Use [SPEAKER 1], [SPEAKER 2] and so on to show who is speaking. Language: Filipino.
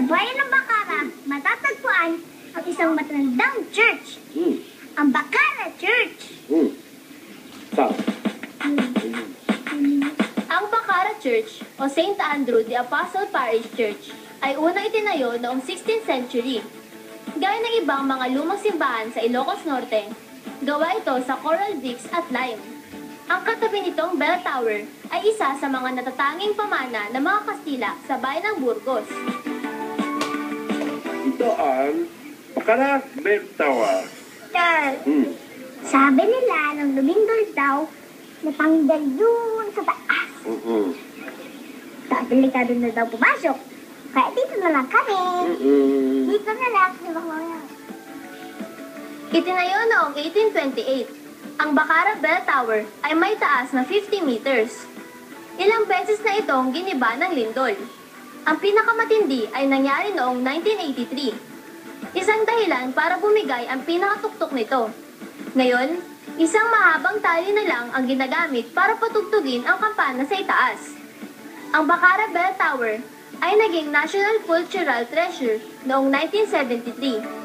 [SPEAKER 1] bayan ng Bacara, matatagpuan ang isang matandang church. Ang Bacara Church.
[SPEAKER 2] Saan?
[SPEAKER 3] Ang Bacara Church o St. Andrew the Apostle Parish Church ay unang itinayo noong 16th century. Gaya ng ibang mga lumang simbahan sa Ilocos Norte, gawa ito sa coral bricks at lime. Ang katabi nitong bell tower ay isa sa mga natatanging pamana ng mga Kastila sa bayan ng Burgos.
[SPEAKER 2] Ito ang Bacara Bell Tower.
[SPEAKER 1] Sir, sabi nila nung lumindol daw, natanggal yun sa taas. Delikado na daw pumasok. Kaya dito na lang kami. Dito na lang, di ba kuya?
[SPEAKER 3] Itinayo noong 1828. Ang Bacara Bell Tower ay may taas na 50 meters. Ilang beses na itong giniba ng lindol. Ang pinakamatindi ay nangyari noong 1983. Isang dahilan para bumigay ang pinakatuktok nito. Ngayon, isang mahabang tali na lang ang ginagamit para patugtugin ang kampana sa itaas. Ang Bacara Bell Tower ay naging National Cultural Treasure noong 1973.